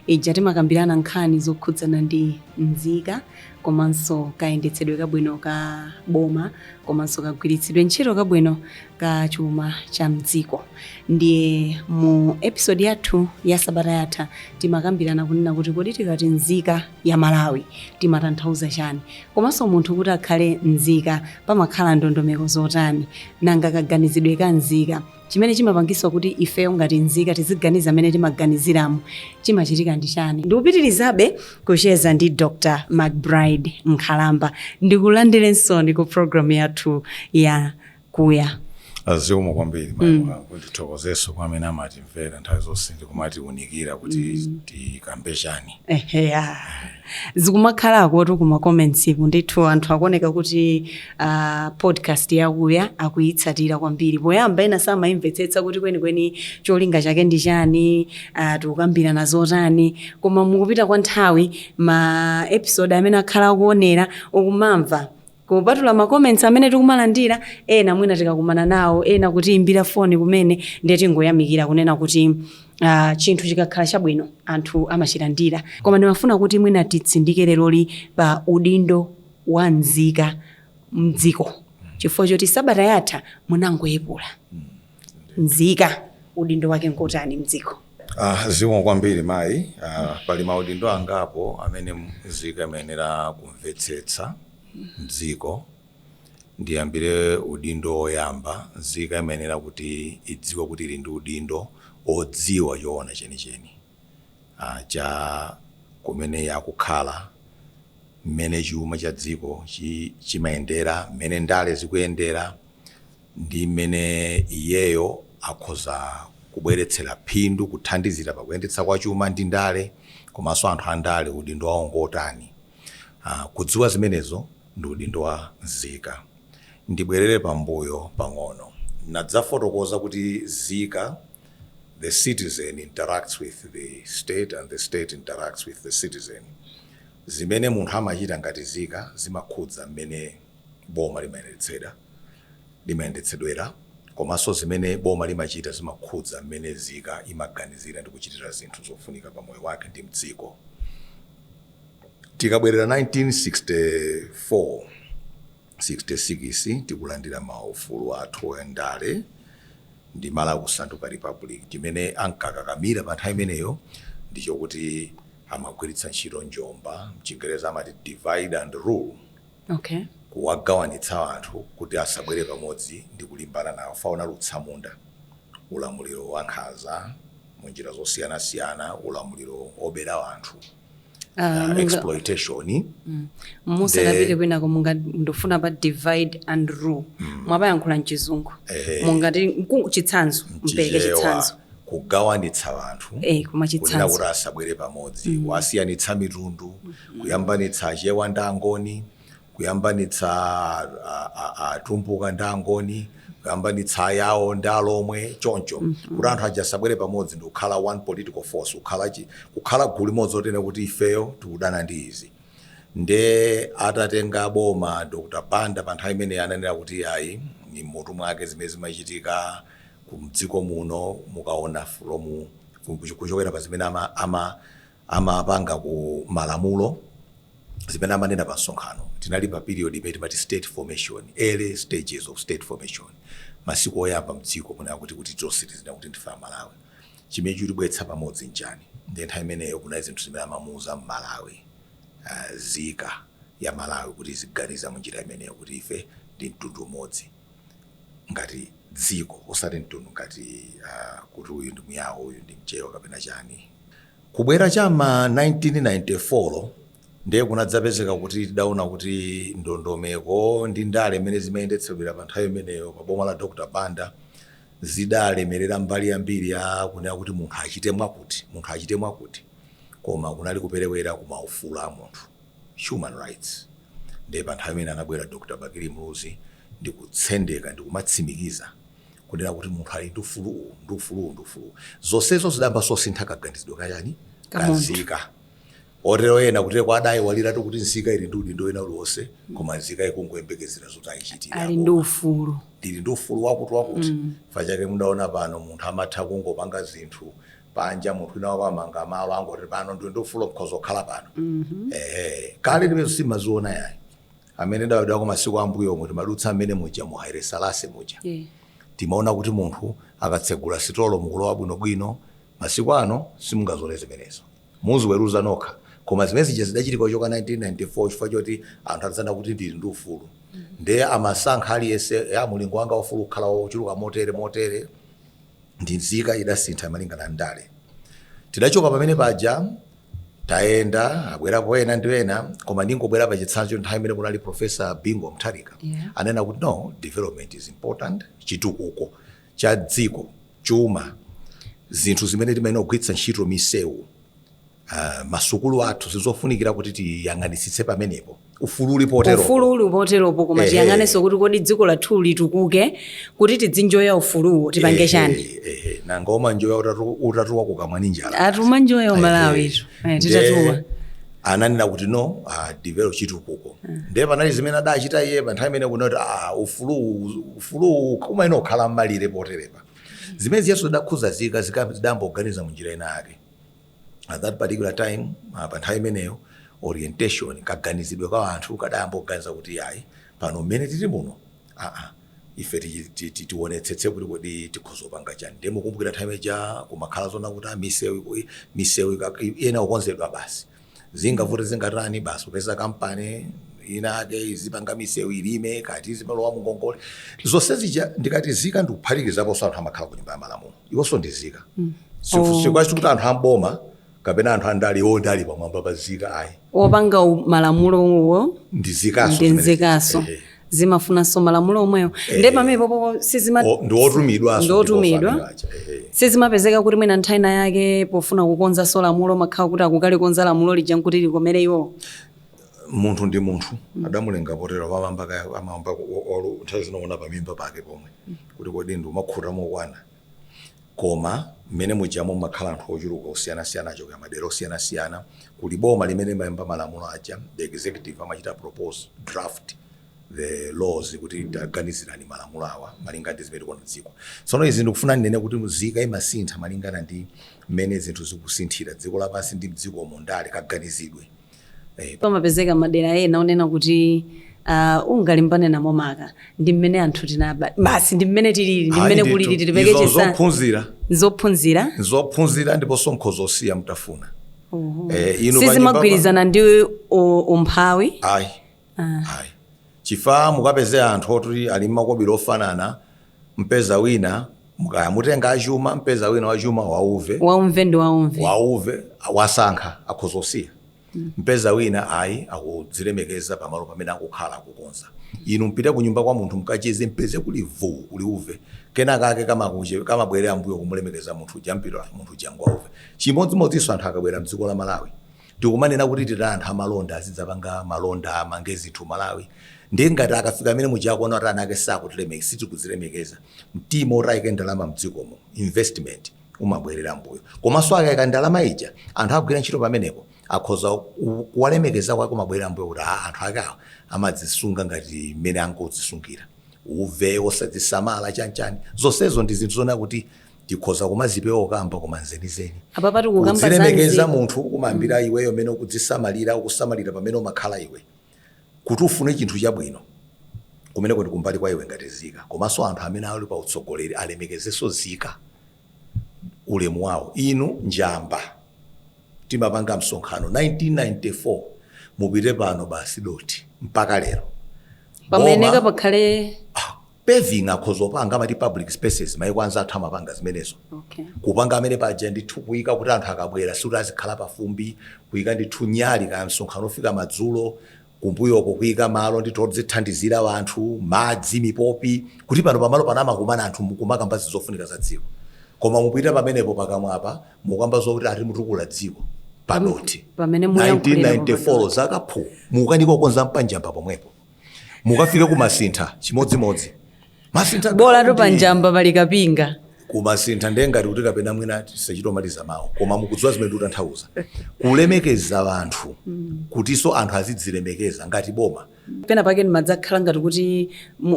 ija timakambirana nkhani zokhudzana ndi Mzika komanso kayendetsedwe kabwino ka boma komanso kagwiritsidwe ntchito kabwino ka chuma cha mdziko. Ndiye mu episode yathu ya sabata yatha timakambirana kunena kuti kodi tikati Mzika ya Malawi timatanthauza chani, komanso munthu kuti akhale Mzika pamakhala ndondomeko zotani, nanga kaganizidwe ka Mzika chimene chimapangiswa kuti ifeyo ngati Mzika tiziganiza amene timaganiziramo chimachitika ndi chani. Ndikupitirizabe kucheza ndi Dr. Mcbride Nkhalamba. Ndikulandirensoni ku program yathu ya Kuya. Aziomo kwambiri kundithokozeso kwamene amatimvera nthawi zonse ndikumati unikira kuti tikambe chani. Ya. Zikumakhalako tu kuma comments ndithu anthu akuoneka kuti podcast ya Kuya akuyitsatira kwambiri. Poyamba ena samaimvetsetsa kuti kwenikweni cholinga chake ndi chani, tikukambirana zotani, koma mukupita kwa nthawi ma episode amene akhala akuonera ukumamva kupatula ma comments amene tikumalandira, ena mwina tikakumana nawo, ena kuti imbira phone kumene ndiye tingoyamikira kunena kuti chinthu chikakhala chabwino anthu amachilandira. Koma ndimafuna kuti mwina titsindike leroli pa udindo wa Mzika mdziko, chifukwa choti sabata yatha munangoyepula Mzika udindo wake nkotani mdziko. Zikomo kwambiri mayi. Pali maudindo angapo amene Mzika imayenera kumvetsetsa mdziko. Ndiyambire udindo oyamba. Mzika imayenera kuti idziwe kuti ili ndi udindo odziwa choona chenicheni cha kumene yakukhala, mmene chuma cha dziko chimayendera, mmene ndale zikuyendera, ndi mmene iyeyo akhoza kubweretsera phindu kuthandizira pakuyendetsa kwa chuma ndi ndale, komanso anthu andale udindo wawo ngotani. Kudziwa zimenezo ndi udindo wa Mzika. Ndibwerere pambuyo pang'ono. Nadzafotokoza kuti Mzika, the citizen interacts with the state and the state interacts with the citizen. Zimene munthu amachita ngati Mzika zimakhudza mmene boma limayendetsedwera, komanso zimene boma limachita zimakhudza mmene Mzika imaganizira ndi kuchitira zinthu zofunika pa moyo wake ndi mdziko. Tikabwerera 1964 66 tikulandira maufulu athu oyendale ndi Malawi kusanduka republic. Chimene ankakakamira pa nthawi imeneyo ndicho kuti amagwiritsa ntchito njomba, mchingereza amati divide and rule. Okay. Kuwagawanitsa anthu kuti asabwere pamodzi ndi kulimbana nawo. Fauna lutsamunda, ulamuliro wankhanza munjira zosiyanasiyana, ulamuliro obera anthu, exploitation. Musadapite kwina komunga ndofuna pa divide and rule. Mwapayankhula mchizungu. Mungati chitsanzo, mpeke chitsanzo. Kugawanitsa anthu, kuma chitsanzo. Kuti asabwere pamodzi, wasiyanitsa mitundu, kuyambanitsa achewa ndi angoni, kuyambanitsa atumbuka ndi angoni, kuyambanitsa ayawo ndi alomwe choncho. Kuti anthu aja asabwere pamodzi ndi kukhala one political force, kukhala gulu limodzi otena kuti ifeyo tikudana ndi izi. Nde atatenga boma Dr. Banda pa nthawi imene ananena kuti ayi ni mutu mwake zimene zimachitika kumdziko muno, mukaona from kuchokera pa zimene amapanga ku malamulo, zimene amanena pa msonkhano. Tinali pa period imene timati state formation, early stages of state formation. Masiku oyamba mdziko kunena kuti tonse tizina kuti ndife Malawi. Chimene chilibweretsa pamodzi njani. Ndi nthawi imeneyo kuna zinthu zimene amamuuza Malawi, Mzika ya Malawi kuti ziganiza munjira imeneyo kuti ife ndi mtundu umodzi ngati dziko, osati mtundu ngati kuti uyu ndi Muyawo, uyu ndi Mchewa kapena chani. Kubwera chama 1994 ndiye kunadzapezeka kuti tidaona kuti ndondomeko ndi ndale imene zimayendetsedwera pa nthawi imeneyo pa boma la Dr. Banda zidalemerera mbali yambiri ya kunena kuti munthu achite mwakuti, koma kunali kuperewera ku maufulu a munthu, human rights. Ndiye pa nthawi imene anabwera Dr. Bakiri Mluzi ndi kutsendeka ndi kumatsimikiza kunena kuti munthu ali ndi ufulu. Zonsezo zidamba sosintha kaganizidwe kachani ka Mzika. Otero ena kuti kwadayi waliratu kuti Mzika ili ndi udindo ena uliwonse, koma Mzika ikungoyembekezera zoti ayichitira. Ali ndi ufulu. Ndili ndi ufulu wakuti. Fachake mudaona pano munthu amatha kungopanga zinthu panja munthu wina wakamanga malo angoti pano ndofula mkhozo okhala pano. Kale limezo simaziona yayi amene dawida kwa masiku ambuyo omwe timadutsa amene muja mu Haile Selassie muja timaona kuti munthu akatsegula sitolo mukulowa bwinobwino masiku ano simungazole zimenezo muziweruza nokha koma zimene zija zidachitiko choka 1994 chifukwa choti anthu adzana kuti ndili ndi ufulu ndiye amasankha aliyense ya mulingo wanga ufulu kukhala wochuluka motere ndi Mzika idasintha malingana ndale tidachoka pamene paja taenda abwerapo ena ndi ena koma ndingobwera pa chitsanzo nthawi imene kunali Professor Bingo Mutharika anena kuti no development is important chitukuko cha dziko chuma zinthu zimene timayenera kugwiritsa ntchito misewu masukulu athu sizofunikira kuti tiyang'anitsitse pamenepo ufulu uli poteropo koma tiyang'anenso kuti kodi dziko lathu litukuke kuti tidzinjoya ufuluwo tipange chani nangoma njoya utatuwa kukamwani njala atuma njoya Malawi titatuwa ananena kuti no develop chitukuko ndiye panali zimene adachita iye pa nthawi imene kunoti ufulu kumayenera kukhala m'malire poterepa zimene ziyeso zidakhuza Zika zidamboganiza munjira ina yake at that particular time pa nthawi imeneyo orientation kaganizidwe kwa anthu kadayamboganiza kuti yayi pano mmene tili muno ife tionetsetse kuti kodi tikhozopanga chani ndiye mukumbukira nthawi imeja kumakhala zona kuti misewu ena ukonzedwa basi zingavuti zingatani basi upeza kampani inake izipanga misewu ilime kati izimalowa mungongole zonse zija ndikati Zika ndikuphatikizapo anthu amakhala ku nyumba ya malamulo iwonso ndi Zika sikwachi kuti anthu amboma kapena anthu andali pamwamba pa Zika ayi opanga malamulo uwo ndi Zikaso zimafunanso malamulo omwewo ndiye pamene popo ndiwotumidwa sizimapezeka kuti mwina nthawi yake pofuna kukonza so lamulo makhala kuti akukalikonza lamulo lija nkuti likomere iwo munthu ndi munthu adamulenga potero amamba nthawi zinoona pamimba pake pomwe kuti kodi ndi umakhuta mokwana koma mmene mujamo makhala anthu ochuluka osiyanasiyana achoka madera osiyanasiyana kuli boma limene mayamba malamulo aja the executive amachita propose draft the laws kuti taganizirani malamulo awa malingana ndi zimene tikuona dziko tsono izi ndikufuna ndinene kuti Mzika imasintha malingana ndi mmene zinthu zikusinthira dziko lapansi ndi dziko mondale kaganizidwe pamapezeka madera ena onena kuti ungalimbane namo maka ndi mmene anthu tinaba basi ndi mmene tilili ndi mmene kulili tilipekechesa zophunzira ndiponso mkhozo osiya mtafuna sizimagwirizana ndi umphawi ayi chifukwa mukapeze anthu oti ali makobiri ofanana mpeza wina mukamutenga achuma mpeza wina wachuma wauve wasankha akhoza osiya mpeza wina ayi akudzilemekeza pamalo pamene akukhala akukonza inu mpita kunyumba kwa munthu mkacheze mpeze kuli uve kenaka ake kamabwere ambuyo kumulemekeza munthu jampira munthu jangwauve chimodzimodzinso anthu akabwera mdziko la Malawi tikumanena kuti tita anthu amalonda azidzapanga malonda amange zinthu Malawi ndiye ngati akafika amene mujakuona kuti anake sakutilemekeza sitikudzilemekeza mtima otayika ndalama mdzikomo investment umabwerera ambuyo komanso akayika ndalama ija anthu akugwira ntchito pamenepo akhoza kuwalemekeza kwake kumabwerera ambuyo kuti anthu ake amadzisunga ngati mmene angodzisungira uve osadzisamala chanchani zonsezo ndi zinthu zona kuti tikhoza kumazipewa okamba koma nzenizeni kudzilemekeza munthu kumambira iweyo mmene ukudzisamalira ukusamalira pamene umakhala iwe kuti ufune chinthu chabwino kumene kuti kumbali kwa iwe ngati Zika komanso anthu amene ali pa utsogoleri alemekezenso Zika ulemu wawo inu njamba timapanga msonkhano 1994 mupite pano basi doti mpaka lero pameneka pakhale paving akhozopanga amati public spaces mayikwanza athu amapanga zimenezo kupanga amene paja ndithu kuyika kuti anthu akabwera suti azikhala pafumbi kuyika ndithu nyali ka msonkhano ofika madzulo kumbuyoko kuyika malo ndithu zithandizira wanthu madzi mipopi kuti pano pamalo panamakumana anthu mukumakamba zizofunika za dziko koma mupita pamenepo pakamwapa mukamba zokuti ati mutukula dziko padoti 1994 zakaphu mukandiko konza mpanjamba pomwepo mukafika kumasintha chimodzimodzi masintha bola to panjamba pali kapinga kumasintha ndengati kuti kapena mwina tisachitomaliza mawu koma mukudziwa zimene tikutanthauza kulemekeza anthu kutiso anthu azidzilemekeza ngati boma pena pake ndimadzakhala ngati kuti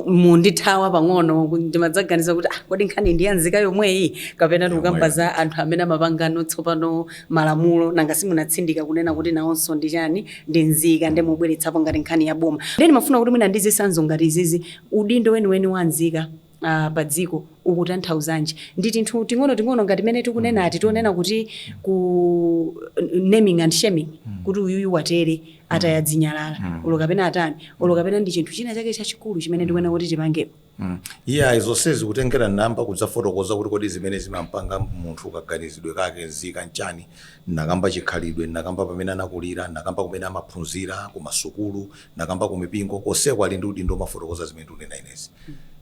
mundithawa pang'ono ndimadzaganiza kuti kodi nkhani ndi ya Nzika yomweyi kapena tikukamba za anthu amene amapangano tsopano malamulo nanga simunatsindika kunena kuti nawonso ndi chani ndi Nzika ndi mubweretsapo ngati nkhani ya boma. Ndeni mafuna kuti mwina ndizisanzo ngati izizi udindo weniweni wa Nzika pa dziko ukutanthauzanji ndi tinthu ting'ono ngati mene tikunena ati tionena kuti ku naming and shaming kuti uyuyu watere atayadzinyalala ulo kapena atani ulo kapena ndi chinthu china chake chachikulu chimene tikuona kuti tipangepo. Izonsezi kutengera namba kudzafotokoza kuti kodi zimene zimampanga munthu ukaganizidwe kake Nzika nchani nakamba chikhalidwe nakamba pamene anakulira nakamba kumene amaphunzira kumasukulu nakamba kumipingo koseko ali ndi udindo mafotokoza zimene tunena inezi.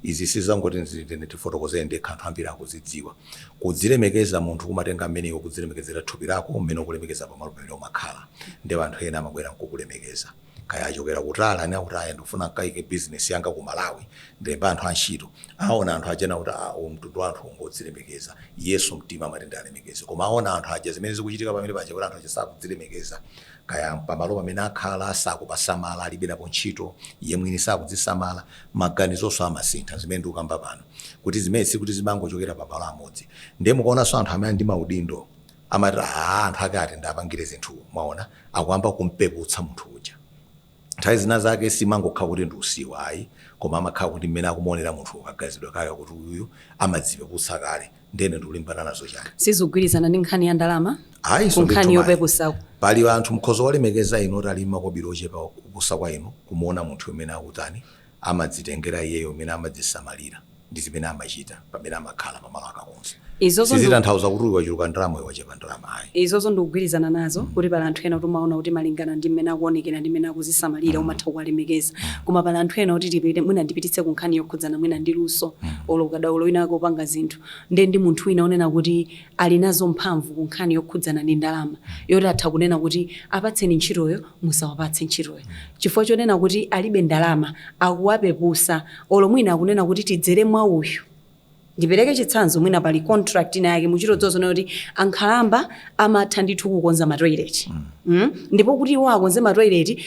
Izi sizangoti tifotokoze ndekha anthu ambiri akuzidziwa kudzilemekeza munthu kumatenga ameneyo kudzilemekezera thupi lako mmene ukulemekeza pamalo pamene umakhala ndi anthu ena amabwera nkukulemekeza kaya achokera kutala ne kuti ndikufuna nkaike business yanga ku Malawi ndemba anthu antchito aona anthu achena kuti mtundu anthu ngodzilemekeza Yesu mtima amati ndalemekeze koma aona anthu aja zimene zikuchitika pamene paja kuti anthu achisakudzilemekeza kaya pamalo pamene akhala sakupasamala alibe napo ntchito iye mwini sakudzisamala maganizonso amasintha zimene ndikukamba pano kuti zimene sikuti zimangochokera pamalo amodzi ndiye mukaonanso anthu amene ndi maudindo amati anthu akati ndapangire zinthu mwaona akuyamba kumpeputsa munthu uja. Nthawi zina zake simangokhala kuti ndi usiwa ayi koma amakhala kuti mmene akumuonera munthu ukagazidwa kaya kuti uyu amadzipeputsa kale ndene ndikulimbana nazo chani sizigwirizana ndi nkhani ya ndalama nkhani yopeputsa pali anthu mkhozo walemekeza ino talima kobiri ochepa kupusa kwa inu kumuona munthu umene akutani amadzitengera iyeyo umene amadzisamalira ndi zimene amachita pamene amakhala pamalo akakonza sizitanthauza kuti wachuluka ndalama wachepa ndalama ayi izozo ndikugwirizana nazo kuti pali anthu ena kuti umaona kuti malingana ndi mmene akuonekera ndi mmene akuzisamalira umatha kuwalemekeza koma pali anthu ena kuti tipite mwina ndipititse ku nkhani yokhudzana mwina ndi luso olo kadaulo wina akupanga zinthu ndi munthu wina onena kuti ali nazo mphamvu ku nkhani yokhudzana ndi ndalama yoti atha kunena kuti apatseni ntchitoyo musawapatse ntchitoyo chifukwa chonena kuti alibe ndalama akuwapepusa olo mwina akunena kuti tidzere mwa uyu ndipereke chitsanzo mwina pali contract ina yake muchito dzozona kuti Nkhalamba amatha ndithu kukonza ma toilet ndipo kuti iwo akonze ma toilet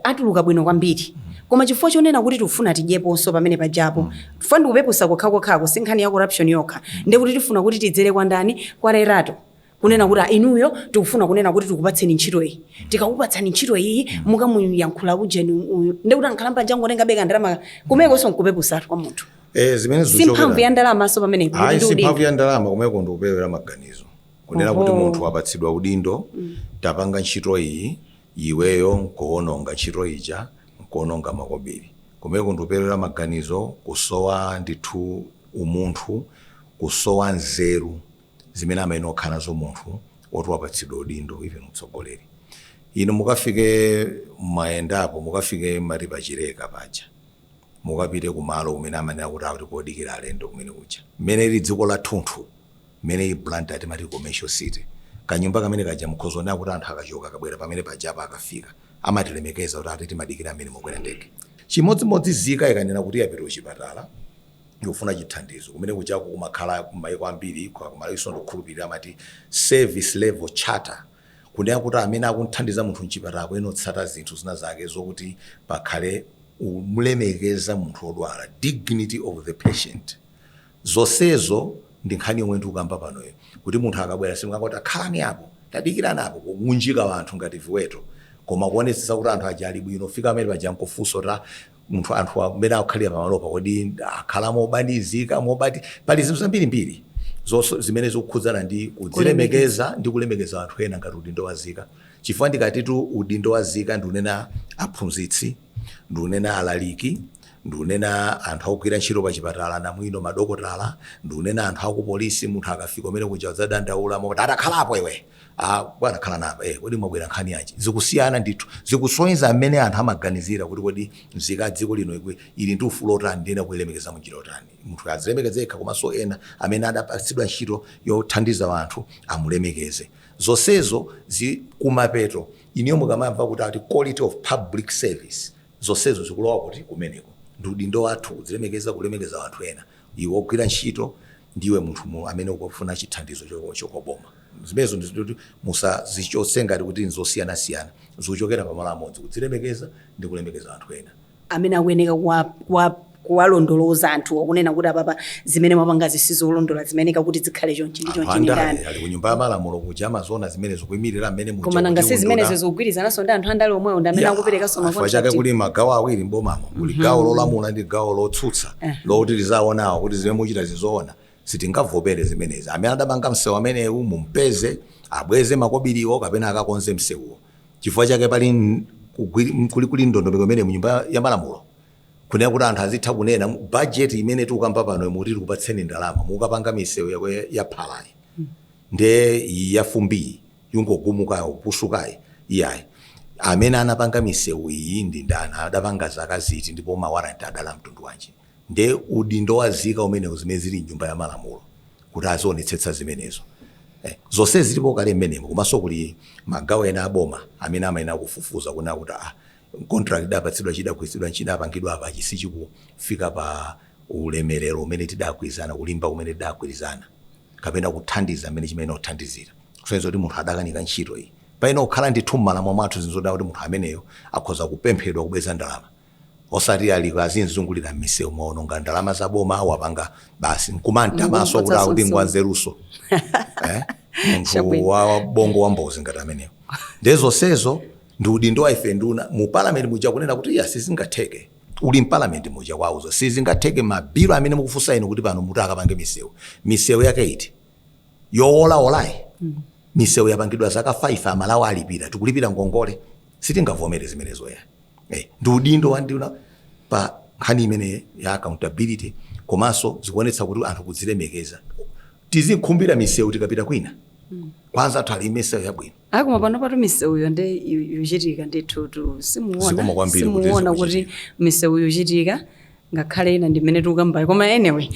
atuluka bwino kwambiri koma chifukwa chonena kuti tifuna tidyeponso pamene pajapo tifuna ndikupepusa kokhako si nkhani ya corruption yokha ndi kuti tifuna kuti tidzere kwa ndani kwa Lerato kunena kuti inuyo tikufuna kunena kuti tikupatseni ntchito iyi tikakupatsani ntchito iyi mukamuyankhula ujeni ndi kuti Nkhalamba jangotenga beka ndalama kumeko sonkupepusa kwa munthu zimene zochokera simphamvu ya ndalama so pamene kuti simphamvu ya ndalama kumeko ndikupewera maganizo kunena kuti munthu apatsidwa udindo tapanga ntchito iyi iweyo nkuononga ntchito ija nkuononga makobiri kumeko ndikupewera maganizo kusowa ndithu umunthu kusowa nzeru zimene amene okhala nazo munthu woti wapatsidwa udindo even mtsogoleri ino mukafike mayendapo mukafike maripachireka paja mukapite kumalo kumene amanena kuti akuti kodikira alendo kumene kuja mmene ili dziko la thunthu mmene ili Blantyre mati commercial city kanyumba kamene kaja mkhozo naye kuti anthu akachoka akabwera pamene pajapa akafika amatilemekeza kuti ati timadikira amene mukwera ndege chimodzimodzi Zika ikanena kuti yapita kuchipatala yofuna chithandizo kumene kuchako kumakhala maiko ambiri Malawi ndokhulupirira amati service level charter kunena kuti amene akunthandiza munthu mchipatala kweno tsata zinthu zina zake zokuti pakhale umulemekeza munthu odwala dignity of the patient zonsezo ndi nkhani yomwe ndikukamba panoyo kuti munthu akabwera simukangoti akhalani apo tadikirana apo kuunjika wanthu ngati viweto koma kuonetsetsa kuti anthu aja ali bwino fika amene paja nkofunso ta munthu anthu amene akukhalira pamalopa kodi akhala mobanizika mobati pali zinthu zambirimbiri zonse zimene zikukhudzana ndi kudzilemekeza ndi kulemekeza anthu ena ngati udindo wa Zika chifukwa ndikatitu udindo wa Zika ndiunena aphunzitsi ndiunena alaliki ndiunena anthu akugwira ntchito pa chipatala namwino madokotala ndiunena anthu akupolisi munthu akafika umene kuja zadandaula moti atakhalapo iwe bwana khala napo kodi mwabwera nkhani yanji zikusiyana ndithu zikusonyeza amene anthu amaganizira kuti kodi Nzika dziko lino ili ndi ufulu otani ndiyena kulemekeza munjira otani munthu azilemekeze yekha komanso ena amene adapatsidwa ntchito yothandiza anthu amulemekeze zonsezo kumapeto iniyo mukamamva kuti ati quality of public service zonsezo zikulowa kuti kumeneko ndi udindo wathu kuzilemekeza kulemekeza anthu ena iwo ogwira ntchito ndiwe munthu amene ukufuna chithandizo chokoboma. Zimenezo ndikuti musazichotse ngati kuti nzosiyana-siyana, zikuchokera pamalo amodzi, kudzilemekeza ndi kulemekeza anthu ena amene akuyeneka kuwalondoloza anthu akunena kuti apapa zimene mwapanga zisizolondola zimeneka kuti zikhale chonchi ndi chonchi ndani ali ku nyumba ya malamulo kuja amazona zimene zikuyimirira amene muja koma nanga si zimene zikugwirizananso ndi anthu andale omwewo ndi amene akuperekanso makontrakti chake kuli magawo awiri mbomamo, kuli gawo lolamula ndi gawo lotsutsa loti lizaonawo kuti zimene muchita zizoona. Sitingavomere zimenezi. Amene adapanga msewu amenewu mumpeze, abweze makobiriwo kapena akakonze msewuwo. Chifukwa chake pali kuli ndondomeko imene mu nyumba ya malamulo kunena kuti anthu azitha kunena budget imene tikukamba pano muti tikupatseni ndalama mukapanga misewu ya phalayi nde ya fumbi yungogumukayo kusukayi iyayi amene anapanga misewu iyi ndi ndani, adapanga zaka ziti, ndipo mawaranti adala mtundu wanji. Nde udindo wa Zika umene zimene zili nyumba ya malamulo kuti azionetsetsa zimenezo. Zonse zilipo kale mmenemo, komanso kuli magawo ena aboma amene amayenera kufufuza kunena kuti contract idapatsidwa chidagwiritsidwa chidapangidwa apa chisichikufika pa ulemerero umene tidagwirizana, kulimba umene tidagwirizana, kapena kuthandiza amene chimene othandizira. Kusonyeza kuti munthu adakanika ntchito iyi. Paina kukhala ndithu m'malamulo mwathu zinzoda kuti munthu ameneyo akhoza kupemphedwa kubweza ndalama. Osati ali azinzungulira m'misewu mwaononga ndalama za boma wapanga basi nkumantamaso kuti ngwanzeruso. Munthu wa bongo wa mbozi ngati ameneyo. Ndezonsezo ndi udindo wa ife nduna mu parliament muja kunena kuti sizingatheke. Uli mpalament muja wauzo sizingatheke mabiro amene mukufunsa inu kuti pano muti akapange misewu yake iti yoolaolayi. Misewu yapangidwa zaka 5 amalawi alipira, tikulipira ngongole, sitingavomere zimenezo ya. Ndi udindo wa nduna pa nkhani imene ya accountability, komanso zikuonetsa kuti anthu kudzilemekeza. Tizikhumbira misewu tikapita kwina. Kwanza tali misewu yabwino. Akuma pano patu misewu yonde yochitika ndithu simuona kuti misewu yochitika ngakhale ina ndimene tikukamba. Koma anyway,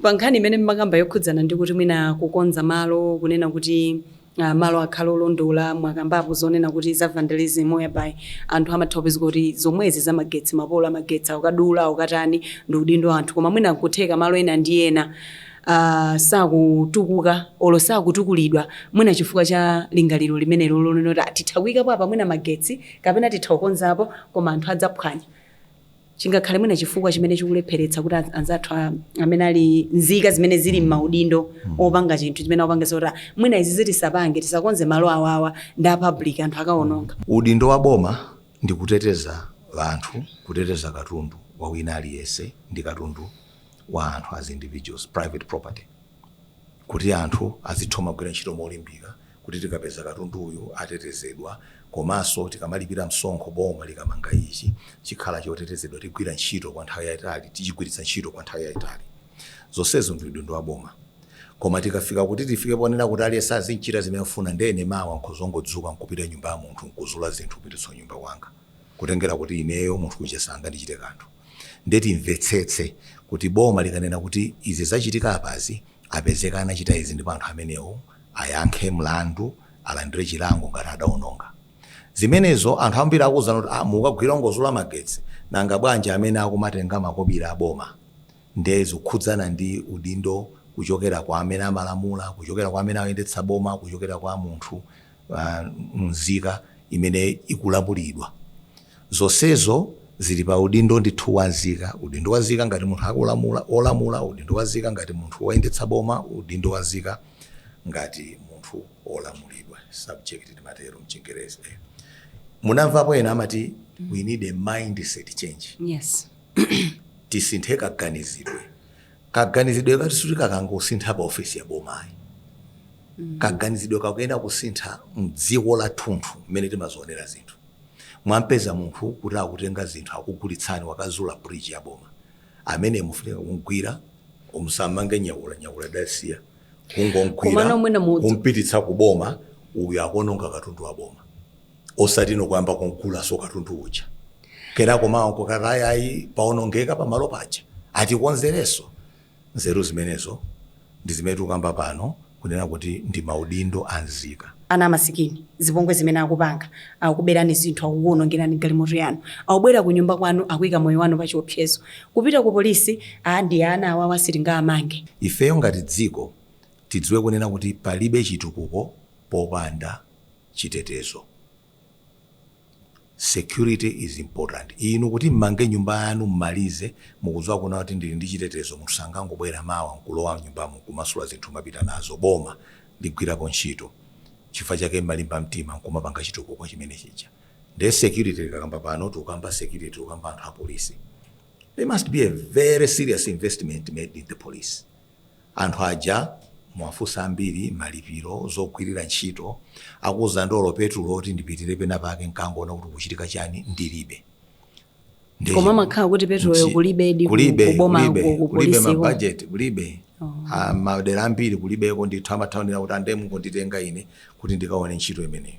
pa nkhani imene mmakamba yokhudzana ndi kuti mwina kukonza malo, kunena kuti malo akhala olondola, mwakambapo zonena kuti za vandalism whereby anthu amathaupeza kuti zomwezi zamagetsi, mapola amagetsi ukadula ukatani ndi udindo anthu, koma mwina kutheka malo ena ndi ena sakutukuka olo sakutukulidwa mwina chifukwa cha lingaliro limenelo lonena kuti tithawikapo apa mwina magetsi kapena tithaukonzapo koma anthu adzaphwanya. Chingakhale mwina chifukwa chimene chikulepheretsa kuti anzathu amene ali nzika zimene zili m'maudindo opanga chinthu chimene opanga zoti mwina izi zitisapange tisakonze malo awawa ndi public anthu akaononga. Udindo wa boma ndi kuteteza anthu, kuteteza katundu wa wina aliyense ndi katundu wa anthu as individuals, private property. Kuti anthu azithoma kugwira ntchito molimbika, kuti tikapeza katundu uyu atetezedwa, komanso tikamalipira msonkho boma likamanga ichi chikhala chotetezedwa, tigwira ntchito kwa nthawi yayitali, tichigwiritsa ntchito kwa nthawi yayitali. Zonsezo ndi udindo wa boma. Koma tikafika kuti tifike ponena kuti aliyense azinchita zimene afuna, ndene mawa nkhozongodzuka nkupita nyumba ya munthu nkuzula zinthu kupititsa nyumba kwanga, kutengera kuti ineyo munthu kuchesanga ndichite kanthu. Ndeti imvetsetse kuti boma likanena kuti izi zachitika apazi apezeka anachita izi ndipo anthu amenewo ayankhe mlandu, alandire chilango ngati adaononga. Zimenezo anthu ambiri akuzana kuti mukagwira ngozula magetsi nanga bwanji amene akumatenga makobira aboma. Ndezi kukhudzana ndi udindo kuchokera kwa amene amalamula, kuchokera kwa amene ayendetsa boma, kuchokera kwa munthu Mzika imene ikulamulidwa. Zonsezo zili pa udindo ndithu wa Zika. Udindo wa Zika ngati munthu olamula, udindo wa Zika ngati munthu woyendetsa boma, udindo wa Zika ngati munthu olamulidwa, subject matero mchingereza. Munamvapo ena amati we need a mindset change. Yes. Tisinthe kaganizidwe kati suti kakangosintha pa ofisi ya boma. Kaganizidwe kakuyenda kusintha mdziko la thunthu mmene timazionera zinthu. Mwampeza munthu kuti akutenga zinthu akugulitsani wakazula bridge ya boma, amene mufunika kugwira umsamange nyawula dasiya kungongwira kumpititsa kuboma uyu akononga katundu wa boma, osati nokwamba konkula so katundu uja kenako mawo karayayi paonongeka pamalo paja atikonzereso. Nzeru zimenezo ndi zimene tikukamba pano kunena kuti ndi maudindo a Zika. ana masikini zipongwe zimene akupanga akuberani zinthu akuwonongerani galimoto yanu akubwera ku nyumba kwanu akuyika moyo wanu pa chiopsezo kupita ku polisi ndi ana awawa sitingawamange. Ifeyo ngati dziko tidziwe kunena kuti palibe chitukuko popanda chitetezo. Security is important. Inu kuti mmange nyumba yanu mmalize mukudziwa kuna kuti ndili ndi chitetezo musangangobwera mawa nkulowa nyumbamo kumasula zinthu mapita nazo boma ligwirapo ntchito chifukwa chake malimba mtima nkumapanga chitukuko chimene chija. Ndi security likakamba pano tukamba security tukamba anthu a polisi. There must be a very serious investment made in the police. Anthu aja mwafusa ambiri malipiro zogwirira ntchito akuza ndolo petulo kuti ndipitire pena pake nkangoona kuti kuchitika chani ndilibe. Koma makhala kuti petulo kulibe mabudget kulibe. Madera ambiri kulibeko ndithu amathaonera kuti ande mungonditenga ine kuti ndikaone ntchito imeneyo.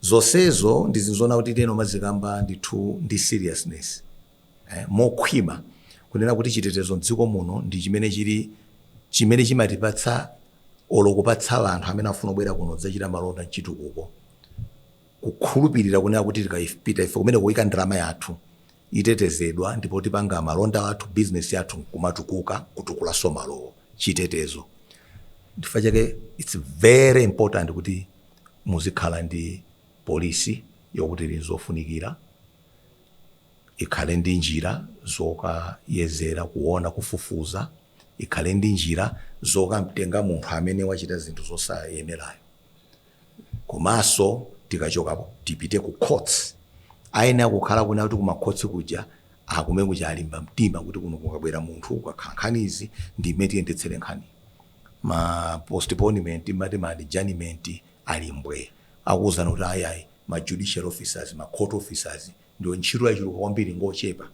Zonsezo ndizizona kuti teno mazikamba ndithu ndi seriousness. Mokhwima kunena kuti chitetezo mdziko muno ndi chimene chimatipatsa olokupatsa anthu amene afuna kubwera kuno kudzachita malonda mchitukuko kukhulupirira kunena kuti tikapita ife kumene kuyika ndalama yathu itetezedwa ndipo tipanga malonda athu business yathu kumatukuka kutukulaso malowo chitetezo. Chifukwa chake it's very important kuti muzikhala ndi polisi yokuti lizofunikira ikhale ndi njira zokayezera kuona kufufuza ikhale ndi njira zokamtenga munthu amene wachita zinthu zosayenerayo. Komanso tikachokapo tipite ku courts ayenera kukhala kuna kuti kuma courts kuja akumene kuja alimba mtima kuti kuno kukabwera munthu ukakhankhanizi ndi imene tiyendetsere nkhani. Ma postponement imati ma adjournment alimbwe akuzana kuti ayayi ma judicial officers ma court officers ndio ntchito yachuluka kwambiri ngochepa.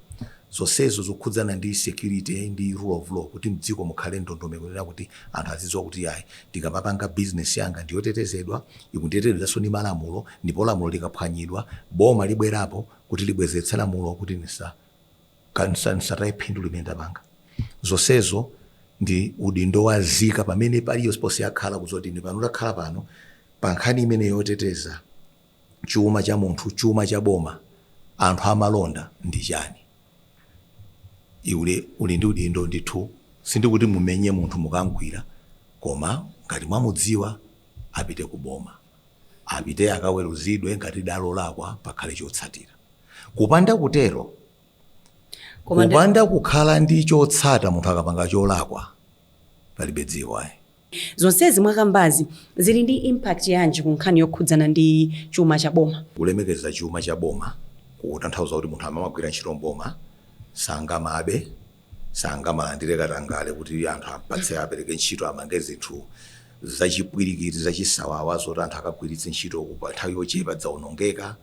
Zonsezo zokhudzana ndi security ndi rule of law kuti mdziko mukhale ndondomeko kunena kuti anthu azidziwa kuti yayi ndikamapanga business yanga ndiyotetezedwa ikunditetezedwanso ndi malamulo ndipo lamulo likaphwanyidwa boma libwerapo kuti libwezetse lamulo kuti nisatayiphindu limene ndapanga. Zonsezo ndi udindo wa Zika pamene paliyo siposi yakhala kuzoti ine pano takhala pano pa nkhani imene yoteteza chuma cha munthu chuma cha boma anthu amalonda ndi chani. Uli ndi udindo ndithu sindikuti mumenye munthu mukangwira koma ngati mwamudziwa apite kuboma apite akaweruzidwe ngati dalo lakwa pakhale chotsatira. Kupanda kutero kupanda kukhala ndi chotsata munthu akapanga cholakwa palibe dziko ayi. Zonsezi mwakambazi zili ndi impact yanji ku nkhani yokhudzana ndi chuma cha boma. Kulemekeza chuma cha boma kutanthauza kuti munthu amagwira ntchito mboma sangamabe sangamalandire katangale kuti anthu apatse apereke ntchito amange zinthu zachipwirikiti zachisawawa zoti anthu akagwiritse ntchito kupa nthawi yochepa dzaonongeka.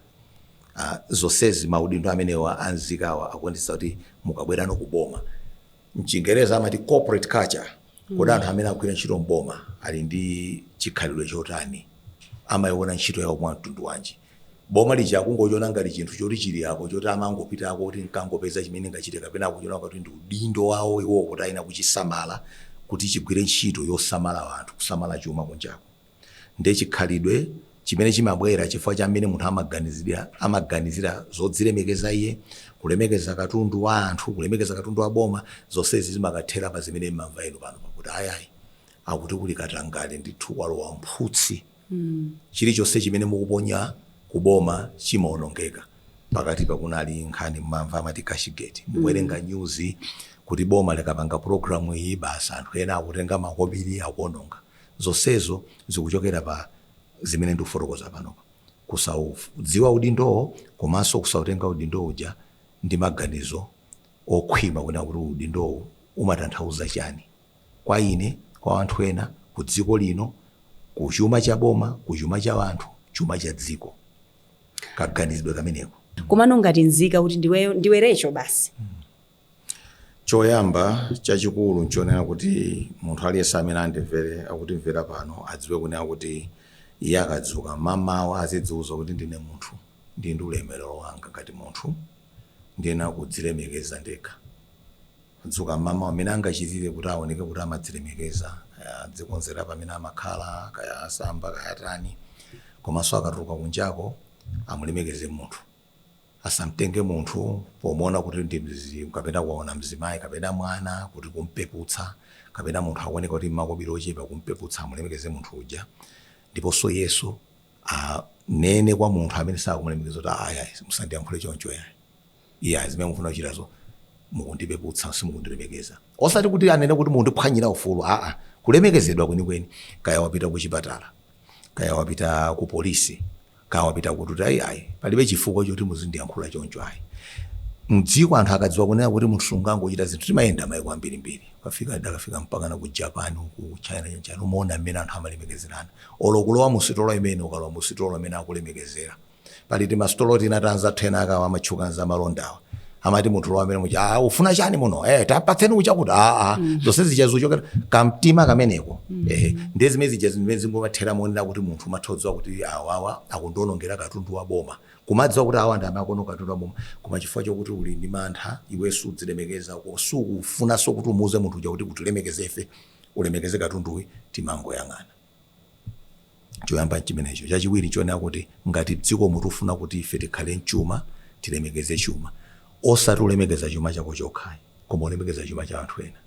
Zonsezi maudindo amenewa anzikawa akuyendetsa kuti mukabwerano kuboma. Mchingereza amati corporate culture kuti anthu amene agwira ntchito mboma ali ndi chikhalidwe chotani amayiona ntchito yawo mwa mtundu wanji. Boma lija kungochona ngati chinthu choti chili apo choti amangopitako kuti nkangopeza chimene ngachite kapena kuchona kuti ndi udindo wawo iwo kuti ayina kuchisamala kuti chigwire ntchito yosamala anthu kusamala chuma kunjako. Ndi chikhalidwe chimene chimabwera chifukwa cha amene munthu amaganizira zodzilemekeza iye kulemekeza katundu wa anthu kulemekeza katundu wa boma. Zonsezi zimakathera pa zimene mmamva inu pano pakuti ayayi akuti kuli katangale ndithu walowa mphutsi chilichonse chimene mukuponya kuboma chimaonongeka. Pakati pakunali nkhani mmamva amati kashigeti muwerenga news kuti boma likapanga programu iyi basa anthu ena akutenga mahobiri akuononga. Zonsezo zikuchokera pa zimene ndikufotokoza panopa kusaudziwa udindo komanso kusautenga udindo uja ndi maganizo okhwima kunena kuti udindo umatanthauza chani kwa ine kwa anthu ena ku dziko lino ku chuma cha boma ku chuma cha anthu chuma cha dziko kaganizidwe kameneko. Komano ngati Nzika kuti ndiwerecho basi. Choyamba chachikulu nchonena kuti munthu aliyense amene andimvere akutimvera pano adziwe kunena kuti iye akadzuka mamawa azidziuza kuti ndine munthu ndi ulemerero wanga ngati munthu ndina kudzilemekeza ndekha dzuka mama amene angachitire kuti aoneke kuti amadzilemekeza dzikonzera pamene amakhala kaya asamba kaya tani komanso akatuluka kunjako amulemekeze munthu asamtenge munthu pomuona kuti ndi kapena kuona mzimayi kapena mwana kuti kumpeputsa kapena munthu aoneka kuti makobiri ochepa kumpeputsa amulemekeze munthu uja ndiponso Yesu nene kwa munthu amene sakumulemekeza kuti aya musandiyankhule choncho iya zimene mufuna kuchitazo mukundipeputsa simukundilemekeza osati kuti anene kuti mundiphwanyira ufulu kulemekezedwa kwenikweni kaya wapita ku chipatala kaya wapita ku polisi kaya wapita kuti ayi palibe chifukwa choti muzindiyankhula choncho mdziko anthu akadziwa kunena kuti munthu sungangochita zinthu timayenda mayiko ambirimbiri dakafika mpaka na ku Japan ku China chanchano umaona mmene anthu amalemekezerana olokulowa musitolo imene ukalowa musitolo amene akulemekezera paliti masitolo tinatanza thena akawa amatchuka za malondawa amati munthu lo amene ufuna chani muno tapatseni uchakuti zonse zichazuchoka kamtima kameneko ndezi zimene zingomathera monena kuti munthu umathodziwa kuti awawa akundonongera katundu wa boma kumadziwa kuti awa ndi amakono katundu wa boma koma chifukwa chokuti uli ndi mantha iwe sudzilemekeza sukufuna kuti umuze munthu uja kuti utilemekezefe ulemekeze katunduwi timangoyang'ana choyamba chimenecho chachiwiri chonena kuti ngati dziko munthu ufuna kuti ife tikhale mchuma tilemekeze chuma osati ulemekeza chuma chako chokha koma ulemekeza chuma cha anthu ena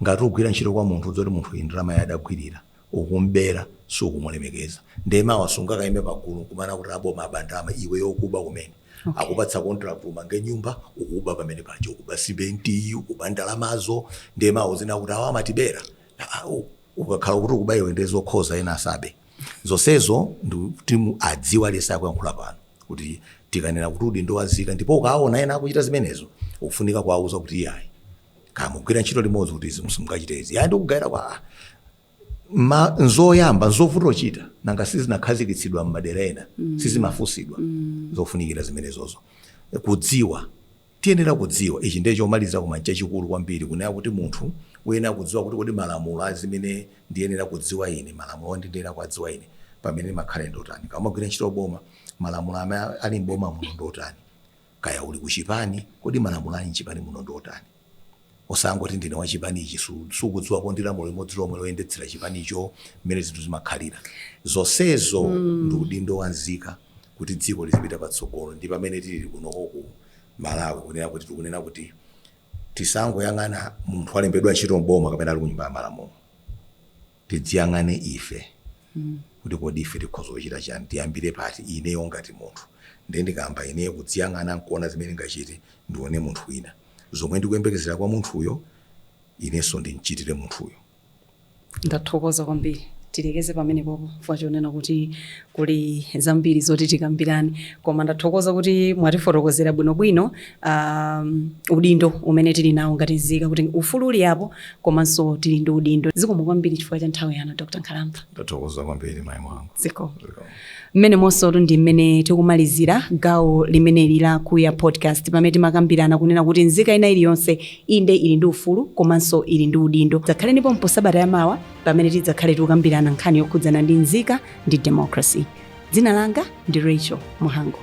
ngati ugwira ntchito kwa munthu zoti munthu ndalama yadagwirira ukumbera sukumulemekeza ndema wasunga kaime pagulu kumana kuti aboma abandama iwe yokuba kumene akupatsa contract umange nyumba ukuba pamene pacho ukuba simenti ukuba ndalamazo ndema uzina kuti awa amatibera ukakhala kuti ukuba iwe ndezokhoza ena asabe zonsezo ndi adziwa lesa kuyankhula pano kuti tikanena kuti Udindo wazika ndipo ukaona ena akuchita zimenezo ukufunika kuwauza kuti iyayi kamugwira ntchito limodzi kuti simungachite izi yayi ndikugaira kwa nzoyamba nzovuta ochita nanga sizinakhazikitsidwa m'madera ena sizimafusidwa zofunikira zimenezozo kudziwa tiyenera kudziwa ichi ndiye chomaliza koma chachikulu kwambiri kunena kuti munthu wena kudziwa kuti kodi malamulo azimene ndiyenera kudziwa ine malamulo ndiyenera kudziwa ine pamene makhale ndotani kama gwira ntchito boma malamulo ali mboma muno ndotani kaya uli kuchipani kodi malamulo ali chipani muno ndotani osangoti ndine wa chipani ichi sukudziwa ko ndilamo limodzi lomwe loyendetsera chipani icho mmene zinthu zimakhalira zonsezo ndi udindo wa Mzika kuti dziko lizipita patsogolo ndi pamene tili kunoko ku Malawi kunena kuti tisangoyang'ana munthu alembedwa ntchito mboma kapena ali kunyumba ya malamulo tidziyang'ane ife kuti kodi ife tikhoza kuchita chani tiyambire pati ineyo ngati munthu ndiye ndikamba ineyo kudziyang'ana nkuona zimene ngachite ndione munthu wina zomwe ndikuyembekezera kwa munthuyo inenso ndimchitire munthuyo. Ndathokoza kwambiri tilekeze pamene popo chifukwa chonena kuti kuli zambiri zoti tikambirani koma ndathokoza kuti mwatifotokozera bwinobwino udindo umene tili nawo ngati Mzika kuti ufulu uli apo komanso tili ndi udindo zikomo kwambiri chifukwa cha nthawi yanu Dr. Nkhalamba. Ndathokoza kwambiri mayi mwangu. Zikomo. Mmene monso ndi mmene tikumalizira gawo limeneli la Kuya podcast pamene timakambirana kunena kuti Mzika ina iliyonse inde ili ndi ufulu komanso ili ndi udindo. Zakhale ndipo mposabata ya mawa pamene tidzakhale tikukambirana nkhani yokhudzana ndi Mzika ndi democracy. Dzina langa ndi Rachel Muhango.